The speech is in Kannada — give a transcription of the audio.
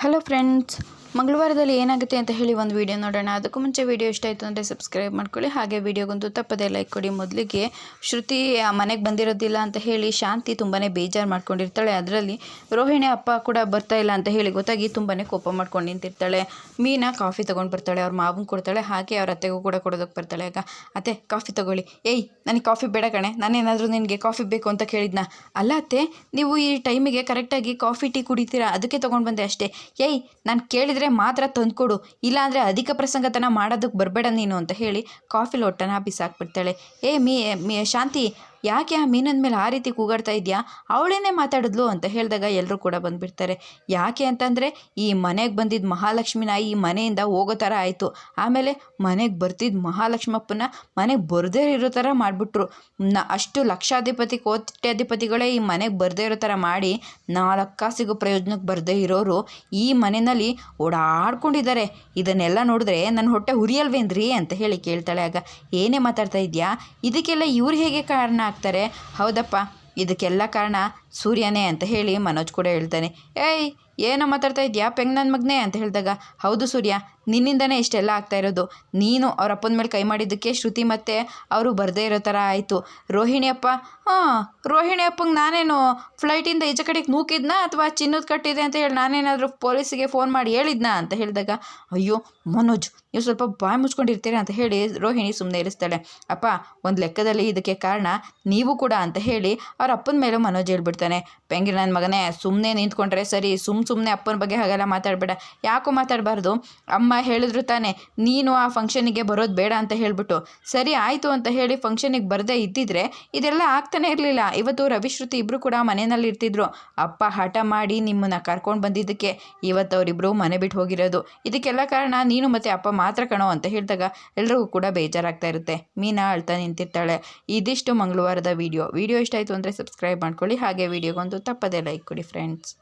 ಹಲೋ ಫ್ರೆಂಡ್ಸ್, ಮಂಗಳವಾರದಲ್ಲಿ ಏನಾಗುತ್ತೆ ಅಂತ ಹೇಳಿ ಒಂದು ವಿಡಿಯೋ ನೋಡೋಣ. ಅದಕ್ಕೂ ಮುಂಚೆ ವಿಡಿಯೋ ಇಷ್ಟ ಆಯಿತು ಅಂದರೆ ಸಬ್ಸ್ಕ್ರೈಬ್ ಮಾಡ್ಕೊಳ್ಳಿ. ಹಾಗೆ ವಿಡಿಯೋಗೊಂದು ತಪ್ಪದೇ ಲೈಕ್ ಕೊಡಿ. ಮೊದಲಿಗೆ ಶ್ರುತಿ ಮನೆಗೆ ಬಂದಿರೋದಿಲ್ಲ ಅಂತ ಹೇಳಿ ಶಾಂತಿ ತುಂಬಾ ಬೇಜಾರು ಮಾಡ್ಕೊಂಡಿರ್ತಾಳೆ. ಅದರಲ್ಲಿ ರೋಹಿಣಿ ಅಪ್ಪ ಕೂಡ ಬರ್ತಾ ಇಲ್ಲ ಅಂತ ಹೇಳಿ ಗೊತ್ತಾಗಿ ತುಂಬಾ ಕೋಪ ಮಾಡ್ಕೊಂಡು ನಿಂತಿರ್ತಾಳೆ. ಮೀನಾ ಕಾಫಿ ತೊಗೊಂಡು ಬರ್ತಾಳೆ, ಅವ್ರ ಮಾವನ್ ಕೊಡ್ತಾಳೆ. ಹಾಗೆ ಅವ್ರ ಅತ್ತೆಗೂ ಕೂಡ ಕೊಡೋದಕ್ಕೆ ಬರ್ತಾಳೆ. ಆಗ ಅತ್ತೆ ಕಾಫಿ ತೊಗೊಳ್ಳಿ. ಏಯ್ ನನಗೆ ಕಾಫಿ ಬೇಡ ಕಣೆ, ನಾನೇನಾದರೂ ನಿನಗೆ ಕಾಫಿ ಬೇಕು ಅಂತ ಕೇಳಿದ್ನ? ಅಲ್ಲ ಅತ್ತೆ, ನೀವು ಈ ಟೈಮಿಗೆ ಕರೆಕ್ಟಾಗಿ ಕಾಫಿ ಟೀ ಕುಡಿತೀರಾ, ಅದಕ್ಕೆ ತೊಗೊಂಡು ಬಂದೆ ಅಷ್ಟೇ. ಏಯ್ ನಾನು ಕೇಳಿದರೆ ಮಾತ್ರ ತಂದುಕೊಡು, ಇಲ್ಲಾಂದರೆ ಅಧಿಕ ಪ್ರಸಂಗತನ ಮಾಡೋದಕ್ಕೆ ಬರಬೇಡ ನೀನು ಅಂತ ಹೇಳಿ ಕಾಫಿ ಲೋಟನ ಬಿಸಾಕ್ಬಿಡ್ತಾಳೆ. ಶಾಂತಿ, ಯಾಕೆ ಆ ಮೀನನ ಮೇಲೆ ಆ ರೀತಿ ಕೂಗಾಡ್ತಾ ಇದೆಯಾ? ಅವಳೇನೇ ಮಾತಾಡಿದ್ಲು ಅಂತ ಹೇಳಿದಾಗ ಎಲ್ಲರೂ ಕೂಡ ಬಂದುಬಿಡ್ತಾರೆ. ಯಾಕೆ ಅಂತಂದರೆ ಈ ಮನೆಗೆ ಬಂದಿದ್ದ ಮಹಾಲಕ್ಷ್ಮಿನ ಈ ಮನೆಯಿಂದ ಹೋಗೋ ಥರ ಆಯಿತು. ಆಮೇಲೆ ಮನೆಗೆ ಬರ್ತಿದ್ದ ಮಹಾಲಕ್ಷ್ಮಪ್ಪನ ಮನೆಗೆ ಬರದೇ ಇರೋ ಥರ ಮಾಡಿಬಿಟ್ರು. ಅಷ್ಟು ಲಕ್ಷಾಧಿಪತಿ ಕೋಟ್ಯಾಧಿಪತಿಗಳೇ ಈ ಮನೆಗೆ ಬರದೇ ಇರೋ ಥರ ಮಾಡಿ 4 ಕಾಸಿಗೂ ಪ್ರಯೋಜನಕ್ಕೆ ಬರದೇ ಇರೋರು ಈ ಮನೆಯಲ್ಲಿ ಓಡಾಡ್ಕೊಂಡಿದ್ದಾರೆ. ಇದನ್ನೆಲ್ಲ ನೋಡಿದ್ರೆ ನನ್ನ ಹೊಟ್ಟೆ ಉರಿಯಲ್ವೇನ್ರಿ ಅಂತ ಹೇಳಿ ಕೇಳ್ತಾಳೆ. ಆಗ ಏನೇ ಮಾತಾಡ್ತಾ ಇದೆಯಾ, ಇದಕ್ಕೆಲ್ಲ ಇವ್ರು ಹೇಗೆ ಕಾರಣ ಆಗ್ತಾರೆ? ಹೌದಪ್ಪ, ಇದಕ್ಕೆಲ್ಲ ಕಾರಣ ಸೂರ್ಯನೇ ಅಂತ ಹೇಳಿ ಮನೋಜ್ ಕೂಡ ಹೇಳ್ತಾನೆ. ಏಯ್ ಏನೋ ಮಾತಾಡ್ತಾ ಇದೆಯಾ ಪೆಂಗ್ ನನ್ನ ಮಗನೇ ಅಂತ ಹೇಳಿದಾಗ, ಹೌದು ಸೂರ್ಯ, ನಿನ್ನಿಂದನೇ ಇಷ್ಟೆಲ್ಲ ಆಗ್ತಾ ಇರೋದು. ನೀನು ಅವ್ರ ಅಪ್ಪನ ಮೇಲೆ ಕೈ ಮಾಡಿದ್ದಕ್ಕೆ ಶ್ರುತಿ ಮತ್ತೆ ಅವರು ಬರದೇ ಇರೋ ಥರ ಆಯಿತು. ರೋಹಿಣಿ ಅಪ್ಪಂಗೆ ನಾನೇನು ಫ್ಲೈಟಿಂದ ಈಚೆ ಕಡೆಗೆ ನೂಕಿದ್ನ ಅಥವಾ ಚಿನ್ನದ ಕಟ್ಟಿದೆ ಅಂತ ಹೇಳಿ ನಾನೇನಾದರೂ ಪೊಲೀಸಿಗೆ ಫೋನ್ ಮಾಡಿ ಹೇಳಿದ್ನಾ ಅಂತ ಹೇಳಿದಾಗ, ಅಯ್ಯೋ ಮನೋಜ್, ನೀವು ಸ್ವಲ್ಪ ಬಾಯಿ ಮುಚ್ಕೊಂಡಿರ್ತೀರಾ ಅಂತ ಹೇಳಿ ರೋಹಿಣಿ ಸುಮ್ಮನೆ ಇರಿಸ್ತಾಳೆ. ಅಪ್ಪ, ಒಂದು ಲೆಕ್ಕದಲ್ಲಿ ಇದಕ್ಕೆ ಕಾರಣ ನೀವು ಕೂಡ ಅಂತ ಹೇಳಿ ಅವ್ರ ಅಪ್ಪನ ಮೇಲೂ ಮನೋಜ್ ಹೇಳ್ಬಿಡ್ತಾನೆ. ಪೆಂಗಿ ನನ್ನ ಮಗನೇ, ಸುಮ್ಮನೆ ನಿಂತ್ಕೊಂಡ್ರೆ ಸರಿ, ಸುಮ್ಮನೆ ಅಪ್ಪನ ಬಗ್ಗೆ ಹಾಗೆಲ್ಲ ಮಾತಾಡಬೇಡ. ಯಾಕೋ ಮಾತಾಡಬಾರ್ದು? ಅಮ್ಮ ಹೇಳಿದ್ರು ತಾನೆ ನೀನು ಆ ಫಂಕ್ಷನಿಗೆ ಬರೋದು ಬೇಡ ಅಂತ ಹೇಳಿಬಿಟ್ಟು. ಸರಿ ಆಯಿತು ಅಂತ ಹೇಳಿ ಫಂಕ್ಷನಿಗೆ ಬರದೇ ಇದ್ದಿದ್ರೆ ಇದೆಲ್ಲ ಆಗ್ತಾನೆ ಇರಲಿಲ್ಲ. ಇವತ್ತು ರವಿಶ್ರುತಿ ಇಬ್ಬರು ಕೂಡ ಮನೆಯಲ್ಲಿ ಇರ್ತಿದ್ರು. ಅಪ್ಪ ಹಠ ಮಾಡಿ ನಿಮ್ಮನ್ನು ಕರ್ಕೊಂಡು ಬಂದಿದ್ದಕ್ಕೆ ಇವತ್ತು ಅವರಿಬ್ಬರು ಮನೆ ಬಿಟ್ಟು ಹೋಗಿರೋದು. ಇದಕ್ಕೆಲ್ಲ ಕಾರಣ ನೀನು ಮತ್ತು ಅಪ್ಪ ಮಾತ್ರ ಕಣೋ ಅಂತ ಹೇಳಿದಾಗ ಎಲ್ರಿಗೂ ಕೂಡ ಬೇಜಾರಾಗ್ತಾ ಇರುತ್ತೆ. ಮೀನಾ ಅಳ್ತಾ ನಿಂತಿರ್ತಾಳೆ. ಇದಿಷ್ಟು ಮಂಗಳವಾರದ ವಿಡಿಯೋ ಇಷ್ಟ ಆಯಿತು ಅಂದರೆ ಸಬ್ಸ್ಕ್ರೈಬ್ ಮಾಡ್ಕೊಳ್ಳಿ. ಹಾಗೆ ವಿಡಿಯೋಗೊಂದು ತಪ್ಪದೇ ಲೈಕ್ ಕೊಡಿ ಫ್ರೆಂಡ್ಸ್.